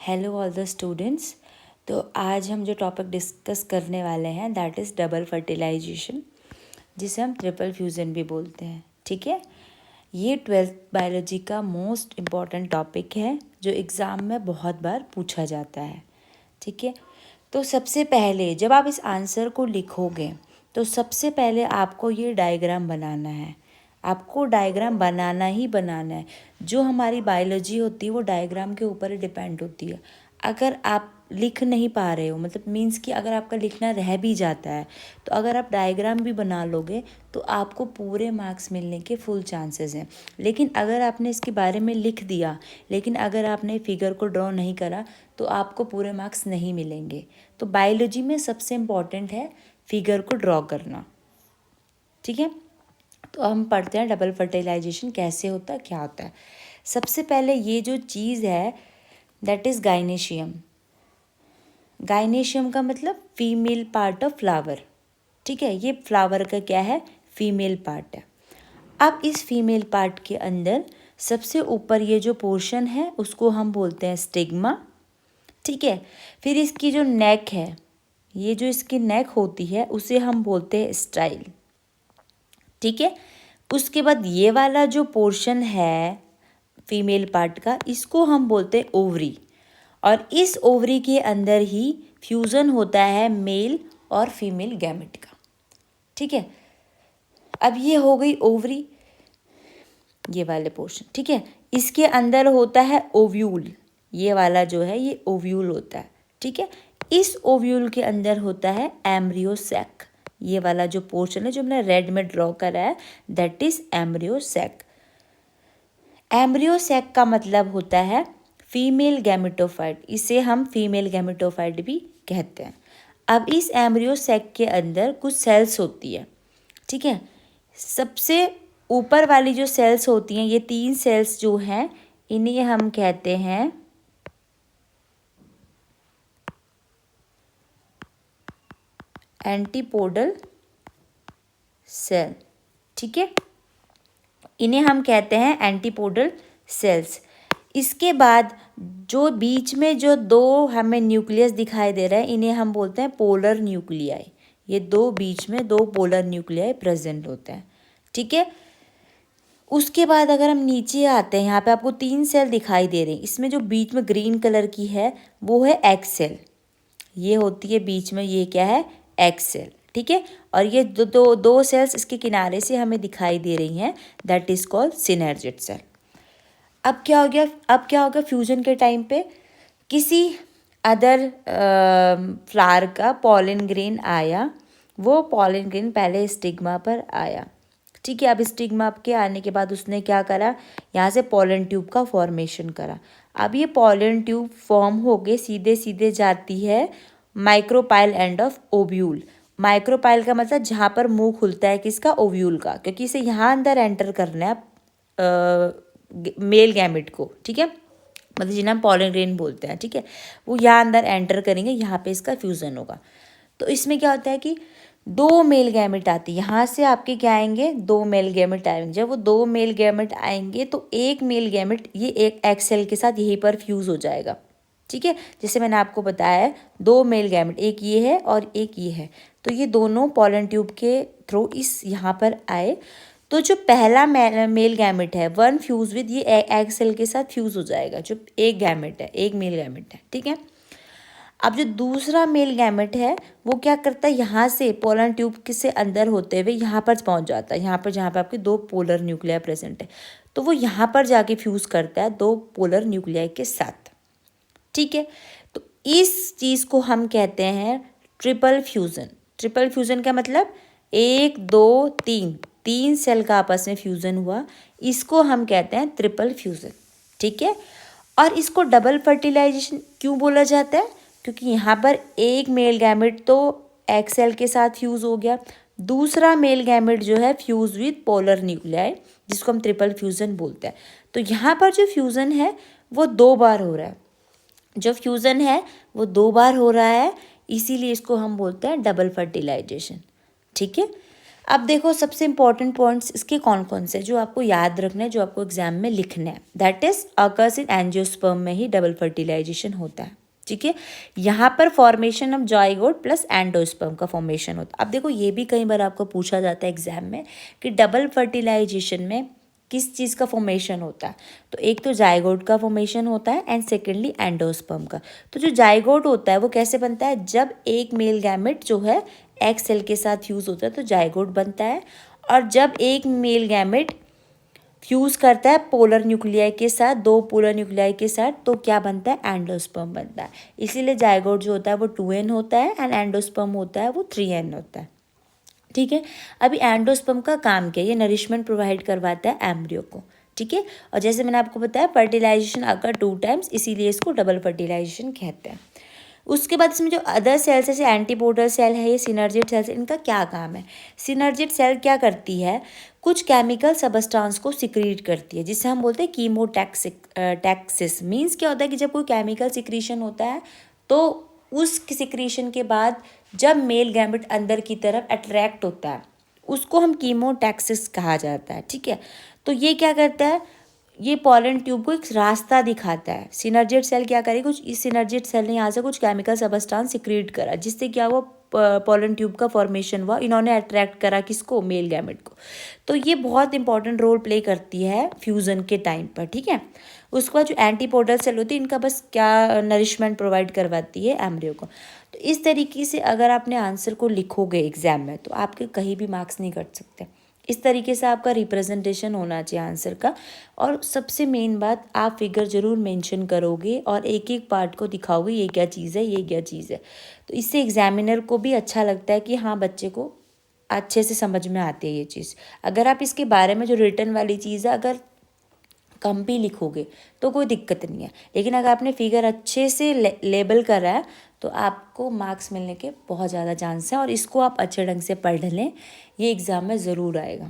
Hello all the students. तो आज हम जो टॉपिक डिस्कस करने वाले हैं दैट इज़ डबल फर्टिलाइजेशन, जिसे हम ट्रिपल फ्यूज़न भी बोलते हैं। ठीक है, ये 12th बायोलॉजी का मोस्ट इम्पॉर्टेंट टॉपिक है जो एग्ज़ाम में बहुत बार पूछा जाता है। ठीक है, तो सबसे पहले जब आप इस आंसर को लिखोगे तो सबसे पहले आपको ये डायग्राम बनाना है। आपको डायग्राम बनाना ही बनाना है। जो हमारी बायोलॉजी होती है वो डायग्राम के ऊपर ही डिपेंड होती है। अगर आप लिख नहीं पा रहे हो, मतलब मीन्स कि अगर आपका लिखना रह भी जाता है, तो अगर आप डायग्राम भी बना लोगे तो आपको पूरे मार्क्स मिलने के फुल चांसेस हैं। लेकिन अगर आपने इसके बारे में लिख दिया लेकिन अगर आपने फिगर को ड्रॉ नहीं करा तो आपको पूरे मार्क्स नहीं मिलेंगे। तो बायोलॉजी में सबसे इम्पॉर्टेंट है फिगर को ड्रॉ करना। ठीक है, तो हम पढ़ते हैं डबल फर्टिलाइजेशन कैसे होता है, क्या होता है। सबसे पहले ये जो चीज़ है दैट इज़ गाइनेशियम। गाइनेशियम का मतलब फीमेल पार्ट ऑफ फ्लावर। ठीक है, ये फ्लावर का क्या है, फीमेल पार्ट है। अब इस फीमेल पार्ट के अंदर सबसे ऊपर ये जो पोर्शन है उसको हम बोलते हैं स्टिग्मा। ठीक है, फिर इसकी जो नेक है, ये जो इसकी नेक होती है उसे हम बोलते हैं स्टाइल। ठीक है, उसके बाद ये वाला जो पोर्शन है फीमेल पार्ट का, इसको हम बोलते हैं ओवरी। और इस ओवरी के अंदर ही फ्यूज़न होता है मेल और फीमेल गैमेट का। ठीक है, अब ये हो गई ओवरी, ये वाले पोर्शन। ठीक है, इसके अंदर होता है ओव्यूल। ये वाला जो है ये ओव्यूल होता है। ठीक है, इस ओव्यूल के अंदर होता है एम्ब्रियो सैक। ये वाला जो पोर्शन है जो मैंने रेड में ड्रॉ करा है that is embryo sac. Embryo sac का मतलब होता है फीमेल गैमेटोफाइट, इसे हम फीमेल गैमेटोफाइट भी कहते हैं। अब इस एम्ब्रियो सैक के अंदर कुछ सेल्स होती है। ठीक है, सबसे ऊपर वाली जो सेल्स होती हैं, ये 3 सेल्स जो हैं इन्हें हम कहते हैं एंटीपोडल सेल। ठीक है, इन्हें हम कहते हैं एंटीपोडल सेल्स। इसके बाद जो बीच में जो 2 हमें न्यूक्लियस दिखाई दे रहा है इन्हें हम बोलते हैं पोलर न्यूक्लियाई। ये 2 बीच में 2 पोलर न्यूक्लियाई प्रेजेंट होते हैं। ठीक है, उसके बाद अगर हम नीचे आते हैं, यहाँ पे आपको 3 सेल दिखाई दे रही हैं। इसमें जो बीच में ग्रीन कलर की है वो है एग सेल। ये होती है बीच में, ये क्या है, एग सेल। ठीक है, और ये दो सेल्स इसके किनारे से हमें दिखाई दे रही हैं that is called synergid cell. अब क्या हो गया, अब क्या होगा फ्यूजन के टाइम पे किसी अदर फ्लावर का पॉलन ग्रेन आया, वो पॉलन ग्रेन पहले स्टिग्मा पर आया। ठीक है, अब स्टिग्मा के आने के बाद उसने क्या करा, यहाँ से पॉलन ट्यूब का फॉर्मेशन करा। अब ये पॉलन ट्यूब फॉर्म होके सीधे सीधे जाती है micropyle end of ovule. Micropyle का मतलब जहाँ पर मुंह खुलता है किसका, ओव्यूल का, क्योंकि इसे यहाँ अंदर एंटर करना है मेल गैमेट को। ठीक है, मतलब जिन्हें हम पॉलन ग्रेन बोलते हैं। ठीक है, वो यहाँ अंदर एंटर करेंगे, यहाँ पे इसका फ्यूज़न होगा। तो इसमें क्या होता है कि 2 मेल गैमेट आती है, यहाँ से आपके क्या आएंगे, 2 मेल गैमेट आएंगे। जब वो 2 मेल गैमेट आएंगे तो एक मेल गैमेट ये एक एग सेल के साथ यहीं पर फ्यूज़ हो जाएगा। ठीक है, जैसे मैंने आपको बताया है 2 मेल गैमेट, एक ये है और एक ये है, तो ये दोनों पॉलन ट्यूब के थ्रू इस यहाँ पर आए। तो जो पहला मेल गैमेट है वन फ्यूज विद ये एग सेल के साथ फ्यूज हो जाएगा, जो एक गैमेट है, एक मेल गैमेट है। ठीक है, अब जो दूसरा मेल गैमेट है वो क्या करता है, यहाँ से पोलर ट्यूब के से अंदर होते हुए यहाँ पर पहुँच जाता है, यहाँ पर जहाँ पर आपके 2 पोलर न्यूक्लियाई प्रेजेंट है, तो वो यहाँ पर जाके फ्यूज़ करता है 2 पोलर न्यूक्लियाई के साथ। ठीक है, तो इस चीज़ को हम कहते हैं ट्रिपल फ्यूज़न। ट्रिपल फ्यूज़न का मतलब 1 2 3 सेल का आपस में फ्यूज़न हुआ, इसको हम कहते हैं ट्रिपल फ्यूज़न। ठीक है, और इसको डबल फर्टिलाइजेशन क्यों बोला जाता है, क्योंकि यहाँ पर एक मेल गैमेट तो एग सेल के साथ फ्यूज़ हो गया, दूसरा मेल गैमेट जो है फ्यूज़ विद पोलर न्यूक्लियाई, जिसको हम ट्रिपल फ्यूज़न बोलते हैं। तो यहाँ पर जो फ्यूज़न है वो 2 बार हो रहा है, जो फ्यूज़न है वो 2 बार हो रहा है, इसीलिए इसको हम बोलते हैं डबल फर्टिलाइजेशन। ठीक है, अब देखो सबसे इंपॉर्टेंट पॉइंट्स इसके कौन कौन से जो आपको याद रखना है, जो आपको एग्जाम में लिखना है, that is occurs in angiosperm में ही डबल फर्टिलाइजेशन होता है। ठीक है, यहाँ पर formation of zygote plus endosperm का फॉर्मेशन होता है। अब देखो ये भी कई बार आपको पूछा जाता है एग्जाम में कि डबल फर्टिलाइजेशन में किस चीज़ का फॉर्मेशन होता है। तो एक तो जाइगोट का फॉर्मेशन होता है एंड सेकेंडली एंडोस्पर्म का। तो जो जाइगोट होता है वो कैसे बनता है, जब एक मेल गैमेट जो है एग सेल के साथ फ्यूज़ होता है तो जाइगोट बनता है, और जब एक मेल गैमेट फ्यूज़ करता है पोलर न्यूक्लियाई के साथ, दो पोलर न्यूक्लियाई के साथ, तो क्या बनता है, एंडोस्पर्म बनता है। इसीलिए जाइगोट जो होता है वो 2n होता है एंड एंडोस्पर्म होता है वो 3n होता है। ठीक है, अभी एंडोस्पर्म का काम क्या है, ये नरिशमेंट प्रोवाइड करवाता है एम्ब्रियो को। ठीक है, और जैसे मैंने आपको बताया फर्टिलाइजेशन अगर 2 टाइम्स, इसीलिए इसको डबल फर्टिलाइजेशन कहते हैं। उसके बाद इसमें जो अदर सेल्स जैसे एंटीपोडल सेल है, ये सिनर्जिड सेल्स, इनका क्या काम है। सिनर्जिड सेल क्या करती है, कुछ केमिकल सबस्टांस को सिक्रीट करती है जिसे हम बोलते हैं कीमोटैक्सिस। मीन्स क्या होता है कि जब कोई केमिकल सिक्रीशन होता है तो उस सिक्रीशन के बाद जब मेल गैमेट अंदर की तरफ अट्रैक्ट होता है उसको हम कीमोटैक्सिस कहा जाता है। ठीक है, तो ये क्या करता है, ये पॉलन ट्यूब को एक रास्ता दिखाता है। सिनर्जिड सेल क्या करेगी, कुछ इस सिनर्जिड सेल ने यहाँ से कुछ केमिकल सबस्टांस सिक्रीट करा जिससे क्या हुआ, पॉलन ट्यूब का फॉर्मेशन हुआ, इन्होंने अट्रैक्ट करा किसको, मेल गैमेट को। तो ये बहुत इंपॉर्टेंट रोल प्ले करती है फ्यूज़न के टाइम पर। ठीक है, उसके बाद जो एंटीपोडल सेल होती है इनका बस क्या नरिशमेंट प्रोवाइड करवाती है एम्ब्रियो को। तो इस तरीके से अगर आपने आंसर को लिखोगे एग्जाम में तो आपके कहीं भी मार्क्स नहीं कट सकते। इस तरीके से आपका रिप्रेजेंटेशन होना चाहिए आंसर का। और सबसे मेन बात, आप फिगर ज़रूर मेंशन करोगे और एक एक पार्ट को दिखाओगे ये क्या चीज़ है, ये क्या चीज़ है। तो इससे एग्जामिनर को भी अच्छा लगता है कि हाँ बच्चे को अच्छे से समझ में आती है ये चीज़। अगर आप इसके बारे में जो रिटर्न वाली चीज़ है अगर कम भी लिखोगे तो कोई दिक्कत नहीं है, लेकिन अगर आपने फिगर अच्छे से लेबल करा है तो आपको मार्क्स मिलने के बहुत ज़्यादा चांस हैं। और इसको आप अच्छे ढंग से पढ़ लें, ये एग्ज़ाम में ज़रूर आएगा।